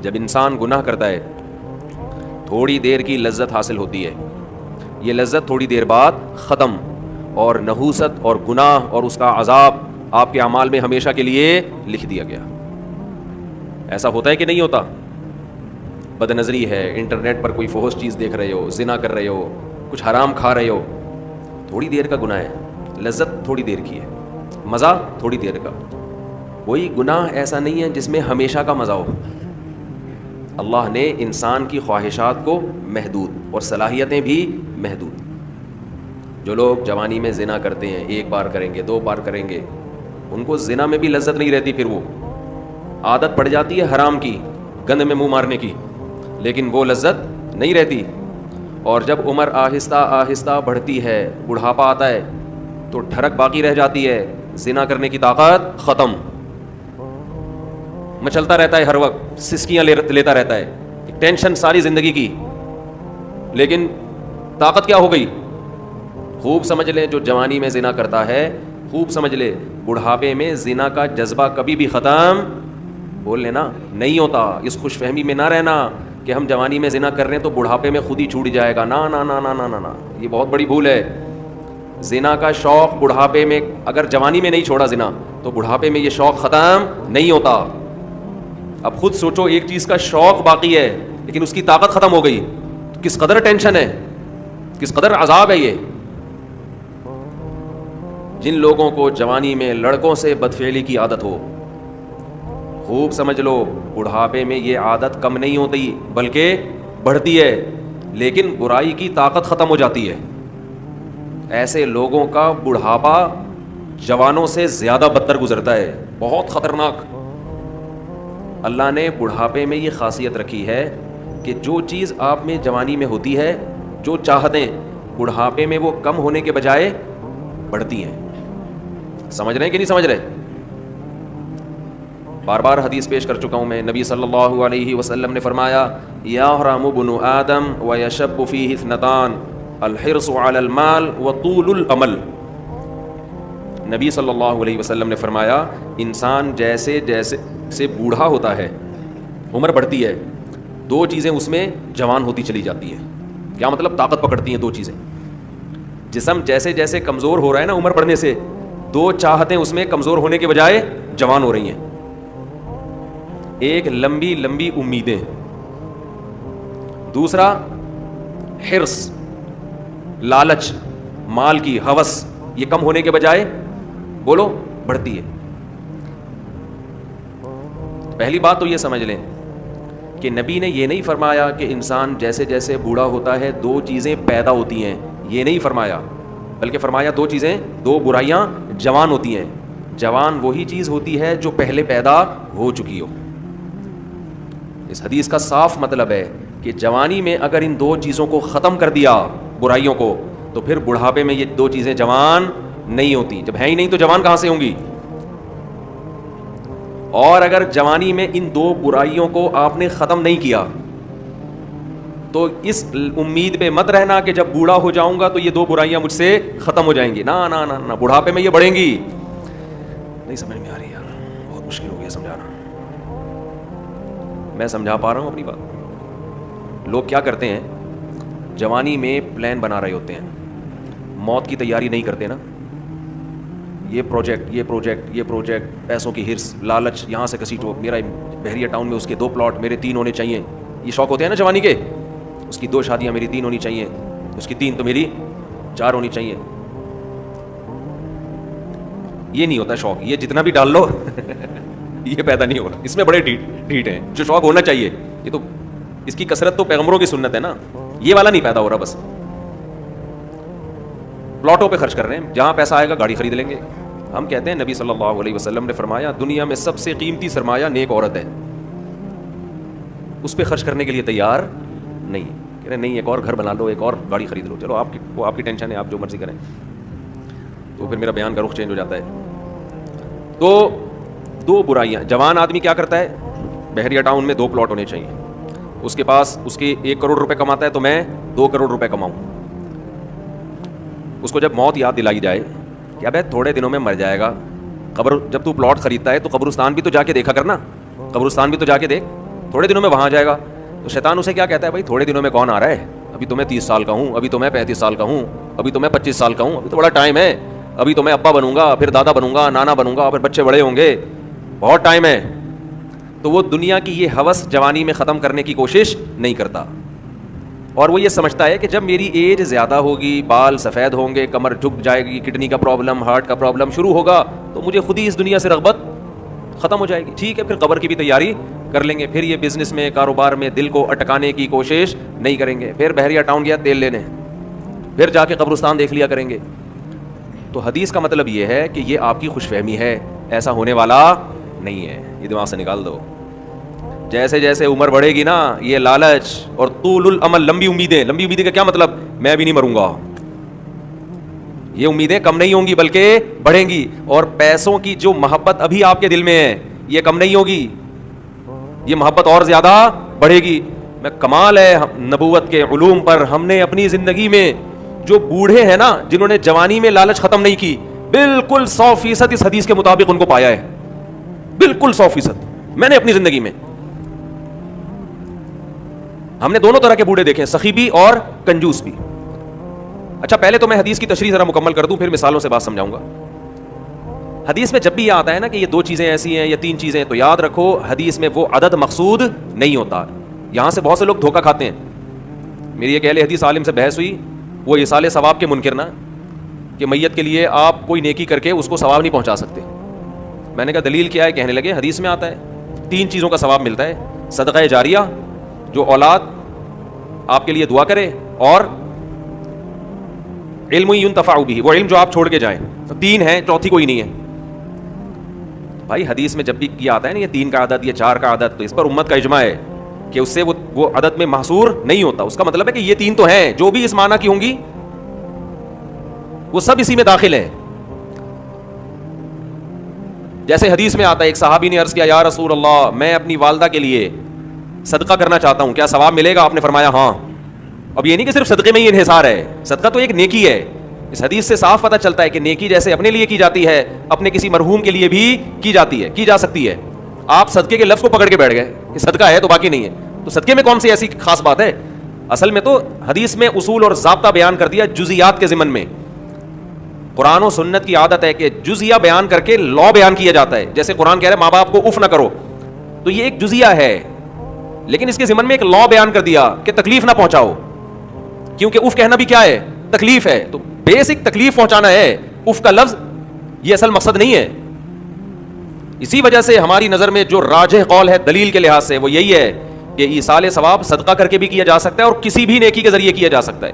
جب انسان گناہ کرتا ہے تھوڑی دیر کی لذت حاصل ہوتی ہے، یہ لذت تھوڑی دیر بعد ختم، اور نحوست اور گناہ اور اس کا عذاب آپ کے اعمال میں ہمیشہ کے لیے لکھ دیا گیا۔ ایسا ہوتا ہے کہ نہیں ہوتا؟ بد نظری ہے، انٹرنیٹ پر کوئی فحش چیز دیکھ رہے ہو، زنا کر رہے ہو، کچھ حرام کھا رہے ہو، تھوڑی دیر کا گناہ ہے، لذت تھوڑی دیر کی ہے، مزہ تھوڑی دیر کا۔ کوئی گناہ ایسا نہیں ہے جس میں ہمیشہ کا مزہ ہو۔ اللہ نے انسان کی خواہشات کو محدود اور صلاحیتیں بھی محدود۔ جو لوگ جوانی میں زنا کرتے ہیں، ایک بار کریں گے، 2 بار کریں گے، ان کو زنا میں بھی لذت نہیں رہتی، پھر وہ عادت پڑ جاتی ہے حرام کی، گند میں منہ مارنے کی، لیکن وہ لذت نہیں رہتی۔ اور جب عمر آہستہ آہستہ بڑھتی ہے، بڑھاپا آتا ہے، تو ٹھڑک باقی رہ جاتی ہے، زنا کرنے کی طاقت ختم، مچلتا رہتا ہے، ہر وقت سسکیاں لیتا رہتا ہے، ٹینشن ساری زندگی کی، لیکن طاقت کیا ہو گئی؟ خوب سمجھ لیں، جو جوانی میں زنا کرتا ہے، خوب سمجھ لے، بڑھاپے میں زنا کا جذبہ کبھی بھی ختم، بول لینا، نہیں ہوتا۔ اس خوش فہمی میں نہ رہنا کہ ہم جوانی میں زنا کر رہے ہیں تو بڑھاپے میں خود ہی چھوٹ جائے گا، نا نا نا نا نا نا نا، یہ بہت بڑی بھول ہے۔ زنا کا شوق بڑھاپے میں، اگر جوانی میں نہیں چھوڑا زنا تو بڑھاپے میں یہ شوق ختم نہیں ہوتا۔ اب خود سوچو، ایک چیز کا شوق باقی ہے لیکن اس کی طاقت ختم ہو گئی، تو کس قدر ٹینشن ہے، کس قدر عذاب ہے یہ۔ جن لوگوں کو جوانی میں لڑکوں سے بدفعلی کی عادت ہو، خوب سمجھ لو، بڑھاپے میں یہ عادت کم نہیں ہوتی بلکہ بڑھتی ہے، لیکن برائی کی طاقت ختم ہو جاتی ہے۔ ایسے لوگوں کا بڑھاپا جوانوں سے زیادہ بدتر گزرتا ہے، بہت خطرناک۔ اللہ نے بڑھاپے میں یہ خاصیت رکھی ہے کہ جو چیز آپ میں جوانی میں ہوتی ہے، جو چاہتیں بڑھاپے میں وہ کم ہونے کے بجائے بڑھتی ہیں۔ سمجھ رہے ہیں کہ نہیں سمجھ رہے؟ بار بار حدیث پیش کر چکا ہوں میں، نبی صلی اللہ علیہ وسلم نے فرمایا، یحرم ابن آدم ویشب فیہ اثنتان، الحرص علی المال وطول الامل۔ نبی صلی اللہ علیہ وسلم نے فرمایا، انسان جیسے جیسے سے بوڑھا ہوتا ہے، عمر بڑھتی ہے، 2 چیزیں اس میں جوان ہوتی چلی جاتی ہیں۔ کیا مطلب؟ طاقت پکڑتی ہیں 2 چیزیں۔ جسم جیسے جیسے کمزور ہو رہا ہے نا عمر بڑھنے سے، 2 چاہتیں اس میں کمزور ہونے کے بجائے جوان ہو رہی ہیں۔ ایک لمبی لمبی امیدیں، دوسرا حرص، لالچ، مال کی ہوس، یہ کم ہونے کے بجائے بولو بڑھتی ہے۔ پہلی بات تو یہ سمجھ لیں کہ نبی نے یہ نہیں فرمایا کہ انسان جیسے جیسے بوڑھا ہوتا ہے 2 چیزیں پیدا ہوتی ہیں، یہ نہیں فرمایا، بلکہ فرمایا 2 چیزیں، 2 برائیاں جوان ہوتی ہیں۔ جوان وہی چیز ہوتی ہے جو پہلے پیدا ہو چکی ہو۔ اس حدیث کا صاف مطلب ہے کہ جوانی میں اگر ان 2 چیزوں کو ختم کر دیا، برائیوں کو، تو پھر بڑھاپے میں یہ 2 چیزیں جوان نہیں ہوتی۔ جب ہیں ہی نہیں تو جوان کہاں سے ہوں گی؟ اور اگر جوانی میں ان 2 برائیوں کو آپ نے ختم نہیں کیا تو اس امید پہ مت رہنا کہ جب بوڑھا ہو جاؤں گا تو یہ 2 برائیاں مجھ سے ختم ہو جائیں گی، نا نا نا نا، بڑھاپے میں یہ بڑھیں گی۔ نہیں سمجھ میں آ رہی یار، بہت مشکل ہو گیا سمجھانا۔ میں سمجھا پا رہا ہوں اپنی بات؟ لوگ کیا کرتے ہیں، جوانی میں پلان بنا رہے ہوتے ہیں، موت کی تیاری نہیں کرتے نا، یہ پروجیکٹ یہ پروجیکٹ یہ پروجیکٹ، پیسوں کی ہرس، لالچ، یہاں سے کسی میرا بحریہ ٹاؤن میں اس کے 2 پلاٹ، میرے 3 ہونے چاہیے، یہ شوق ہوتے ہیں نا جوانی کے۔ اس کی 2 شادیاں، میری 3 ہونی چاہیے، اس کی 3 تو میری 4 ہونی چاہیے۔ یہ نہیں ہوتا شوق، یہ جتنا بھی ڈال لو یہ پیدا نہیں ہوگا، اس میں بڑے ڈھیٹ ہیں۔ جو شوق ہونا چاہیے، یہ تو اس کی کثرت تو پیغمبروں کی سنت ہے نا، یہ والا نہیں پیدا ہو رہا۔ بس پلاٹوں پہ خرچ کر رہے ہیں، جہاں پیسہ آئے گا گاڑی خرید لیں گے۔ ہم کہتے ہیں نبی صلی اللہ علیہ وسلم نے فرمایا، دنیا میں سب سے قیمتی سرمایہ نیک عورت ہے، اس پہ خرچ کرنے کے لیے تیار نہیں، کہہ رہے نہیں ایک اور گھر بنا لو، ایک اور گاڑی خرید لو، چلو وہ آپ کی ٹینشن ہے، آپ جو مرضی کریں۔ تو پھر میرا بیان کا رخ چینج ہو جاتا ہے۔ تو 2 برائیاں، جوان آدمی کیا کرتا ہے، بحریہ ٹاؤن میں 2 پلاٹ ہونے چاہیے، اس کے پاس اس کے 1 کروڑ روپے کماتا ہے تو میں 2 کروڑ روپے کماؤں۔ اس کو جب موت یاد دلائی جائے کہ ابے تھوڑے دنوں میں مر جائے گا، جب تو پلاٹ خریدتا ہے تو قبرستان بھی تو جا کے دیکھا کرنا، قبرستان بھی تو جا کے دیکھ، تھوڑے دنوں میں وہاں جائے گا. تو شیطان اسے کیا کہتا ہے, بھائی تھوڑے دنوں میں کون آ رہا ہے, ابھی تو میں 30 سال کا ہوں, ابھی تو میں 35 سال کا ہوں, ابھی تو میں 25 سال کا ہوں, ابھی تو بڑا ٹائم ہے, ابھی تو میں ابا بنوں گا, پھر دادا بنوں گا, نانا بنوں گا, پھر بچے بڑے ہوں گے, بہت ٹائم ہے. تو وہ دنیا کی یہ ہوس جوانی میں ختم کرنے کی کوشش نہیں کرتا, اور وہ یہ سمجھتا ہے کہ جب میری ایج زیادہ ہوگی, بال سفید ہوں گے, کمر جھک جائے گی, کڈنی کا پرابلم, ہارٹ کا پرابلم شروع ہوگا, تو مجھے خود ہی اس دنیا سے رغبت ختم ہو جائے گی. ٹھیک ہے, پھر قبر کی بھی تیاری کر لیں گے, پھر یہ بزنس میں, کاروبار میں دل کو اٹکانے کی کوشش نہیں کریں گے, پھر بحریہ ٹاؤن گیا تیل لینے, پھر جا کے قبرستان دیکھ لیا کریں گے. تو حدیث کا مطلب یہ ہے کہ یہ آپ کی خوش فہمی ہے, ایسا ہونے والا نہیں ہے, یہ دماغ سے نکال دو. جیسے جیسے عمر بڑھے گی نا, یہ لالچ اور طول الامل, لمبی امیدیں کا کیا مطلب, میں بھی نہیں مروں گا, یہ امیدیں کم نہیں ہوں گی بلکہ بڑھیں گی. اور پیسوں کی جو محبت ابھی آپ کے دل میں ہے یہ کم نہیں ہوگی, یہ محبت اور زیادہ بڑھے گی. میں کمال ہے نبوت کے علوم پر, ہم نے اپنی زندگی میں جو بوڑھے ہیں نا, جنہوں نے جوانی میں لالچ ختم نہیں کی, بالکل 100% اس حدیث کے مطابق ان کو پایا ہے, بالکل 100%. میں نے اپنی زندگی میں, ہم نے دونوں طرح کے بوڑھے دیکھے ہیں, سخی بھی اور کنجوس بھی. اچھا پہلے تو میں حدیث کی تشریح ذرا مکمل کر دوں, پھر مثالوں سے بات سمجھاؤں گا. حدیث میں جب بھی یہ آتا ہے نا کہ یہ 2 چیزیں ایسی ہیں یا 3 چیزیں, تو یاد رکھو حدیث میں وہ عدد مقصود نہیں ہوتا. یہاں سے بہت سے لوگ دھوکہ کھاتے ہیں. میری ایک اہل حدیث عالم سے بحث ہوئی, وہ ایصال ثواب کے منکر نا, کہ میت کے لیے آپ کوئی نیکی کر کے اس کو ثواب نہیں پہنچا سکتے. میں نے کہا دلیل کیا ہے, کہنے لگے حدیث میں آتا ہے 3 چیزوں کا ثواب ملتا ہے, صدقہ جاریہ, جو اولاد آپ کے لیے دعا کرے, اور علم ينتفع به, وہ علم جو آپ چھوڑ کے جائیں. 3 ہیں, چوتھی کوئی نہیں ہے. بھائی حدیث میں جب بھی یہ آتا ہے نا یہ 3 کا عدد, یہ 4 کا عدد, تو اس پر امت کا اجماع ہے کہ اس سے وہ عدد میں محصور نہیں ہوتا. اس کا مطلب ہے کہ یہ 3 تو ہیں, جو بھی اس معنی کی ہوں گی وہ سب اسی میں داخل ہیں. جیسے حدیث میں آتا ہے, ایک صحابی نے عرض کیا, یا رسول اللہ میں اپنی والدہ کے لیے صدقہ کرنا چاہتا ہوں, کیا ثواب ملے گا؟ آپ نے فرمایا ہاں. اب یہ نہیں کہ صرف صدقے میں ہی انحصار ہے, صدقہ تو ایک نیکی ہے. اس حدیث سے صاف پتہ چلتا ہے کہ نیکی جیسے اپنے لیے کی جاتی ہے, اپنے کسی مرحوم کے لیے بھی کی جاتی ہے, کی جا سکتی ہے. آپ صدقے کے لفظ کو پکڑ کے بیٹھ گئے کہ صدقہ ہے تو باقی نہیں ہے, تو صدقے میں کون سی ایسی خاص بات ہے؟ اصل میں تو حدیث میں اصول اور ضابطہ بیان کر دیا جزیات کے ضمن میں. قرآن و سنت کی عادت ہے کہ جزیہ بیان کر کے لا بیان کیا جاتا ہے. جیسے قرآن کہہ رہے ماں باپ کو اف نہ کرو, تو یہ ایک جزیہ ہے, لیکن اس کے ضمن میں ایک لا بیان کر دیا کہ تکلیف نہ پہنچاؤ, کیونکہ اف کہنا بھی کیا ہے؟ تکلیف ہے. تو بیسک تکلیف پہنچانا ہے, اف کا لفظ یہ اصل مقصد نہیں ہے. اسی وجہ سے ہماری نظر میں جو راجح قول ہے دلیل کے لحاظ سے وہ یہی ہے کہ ایصال ثواب صدقہ کر کے بھی کیا جا سکتا ہے اور کسی بھی نیکی کے ذریعے کیا جا سکتا ہے.